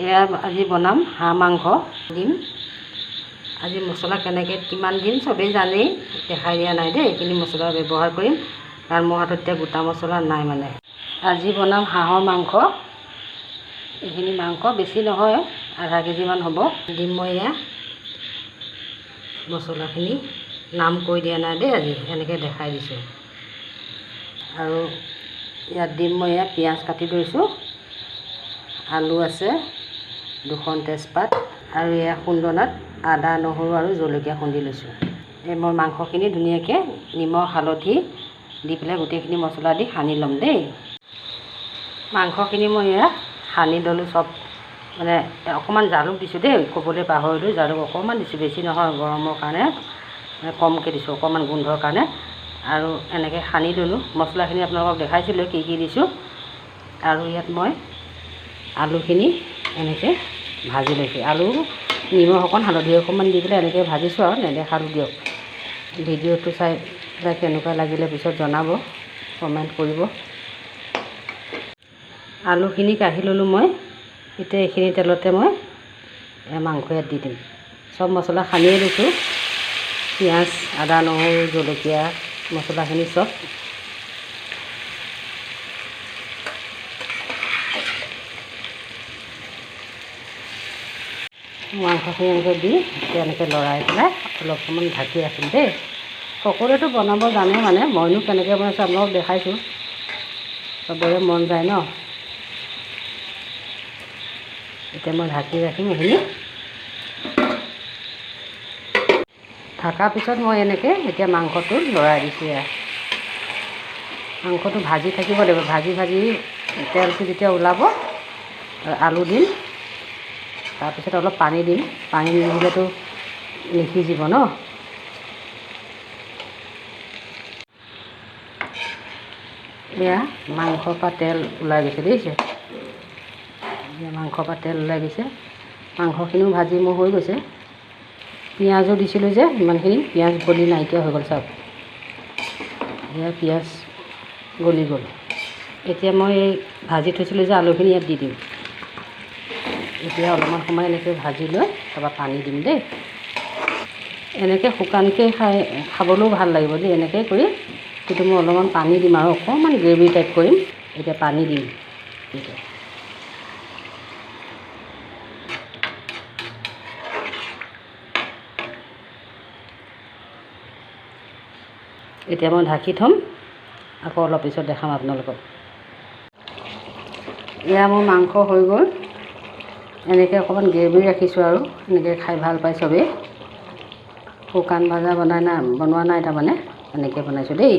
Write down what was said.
এয়া আজি বনাম হাঁহ মাংস দিম। আজি মছলা কেনেকৈ কিমান দিম চবেই জানেই, দেখাই দিয়া নাই দেই। এইখিনি মছলা ব্যৱহাৰ কৰিম কাৰণ মোৰ হাতত এতিয়া গোটা মছলা নাই মানে। আজি বনাম হাঁহৰ মাংস। এইখিনি মাংস বেছি নহয়, আধা কেজিমান হ'ব। দিম মই এয়া মছলাখিনি নাম কৈ দিয়া নাই দেই, আজি এনেকৈ দেখাই দিছোঁ। আৰু ইয়াত দিম মই এয়া পিঁয়াজ কাটি লৈছোঁ, আলু আছে, 2খন তেজপাত আৰু এয়া খুন্দনাত আদা নহৰু আৰু জলকীয়া খুন্দি লৈছোঁ। এই মই মাংসখিনি ধুনীয়াকৈ নিমখ হালধি দি পেলাই গোটেইখিনি মছলা দি সানি ল'ম দেই। মাংসখিনি মই এয়া সানি ল'লোঁ চব, মানে অকণমান জালুক দিছোঁ দেই, ক'বলৈ পাহৰিলোঁ। জালুক অকণমান দিছোঁ, বেছি নহয়, গৰমৰ কাৰণে মানে কমকৈ দিছোঁ, অকণমান গোন্ধৰ কাৰণে। আৰু এনেকৈ সানি ল'লোঁ। মছলাখিনি আপোনালোকক দেখাইছিলোঁ কি কি দিছোঁ। আৰু ইয়াত মই আলুখিনি এনেকৈ ভাজি লৈছোঁ। আলু নিমখ অকণ হালধি অকণমান দি পেলাই এনেকৈ ভাজিছোঁ আৰু নেদেখালোঁ দিয়ক। ভিডিঅ'টো চাই পেলাই কেনেকুৱা লাগিলে পিছত জনাব, কমেণ্ট কৰিব। আলুখিনি কাঢ়ি ল'লোঁ মই। এতিয়া এইখিনি তেলতে মই মাংস ইয়াত দি দিম। চব মছলা সানিয়ে লৈছোঁ, পিঁয়াজ আদা নহৰু জলকীয়া মছলাখিনি চব। মাংসখিনি এনেকৈ দি এতিয়া এনেকৈ লৰাই পেলাই অলপ সময় ঢাকি ৰাখিম দেই। সকলোৱেতো বনাব জানে, মানে মইনো কেনেকৈ বনাইছোঁ আপোনালোকক দেখাইছোঁ। চবৰে মন যায় ন। এতিয়া মই ঢাকি ৰাখিম এইখিনি। ঢাকাৰ পিছত মই এনেকৈ এতিয়া মাংসটো লৰাই দিছোঁ। এয়া মাংসটো ভাজি থাকিব লাগিব, ভাজি ভাজি তেলটো যেতিয়া ওলাব আলু দিম, তাৰপিছত অলপ পানী দিম। পানী নিদিলেতো নিসিজিব ন। এয়া মাংসৰ পৰা তেল ওলাই গৈছে দেখিছে। এয়া মাংসৰ পৰা তেল ওলাই গৈছে। মাংসখিনিও ভাজি মোৰ হৈ গৈছে। পিঁয়াজো দিছিলোঁ যে ইমানখিনি, পিঁয়াজ গলি নাইকিয়া হৈ গ'ল চাওক। এয়া পিঁয়াজ গলি গ'ল। এতিয়া মই এই ভাজি থৈছিলোঁ যে আলুখিনি ইয়াত দি দিম। এতিয়া অলপমান সময় এনেকৈ ভাজি লৈ তাৰপৰা পানী দিম দেই। এনেকৈ শুকানকৈ খাবলৈও ভাল লাগিব দেই, এনেকৈ কৰি। কিন্তু মই অলপমান পানী দিম আৰু অকণমান গ্ৰেভি টাইপ কৰিম। এতিয়া পানী দিম। এতিয়া মই ঢাকি থ'ম, আকৌ অলপ পিছত দেখাম আপোনালোকক। এয়া মোৰ মাংস হৈ গ'ল। এনেকৈ অকণমান গ্ৰেভি ৰাখিছোঁ আৰু এনেকৈ খাই ভাল পায় চবেই। শুকান ভাজা বনোৱা নাই তাৰমানে, এনেকৈ বনাইছোঁ দেই।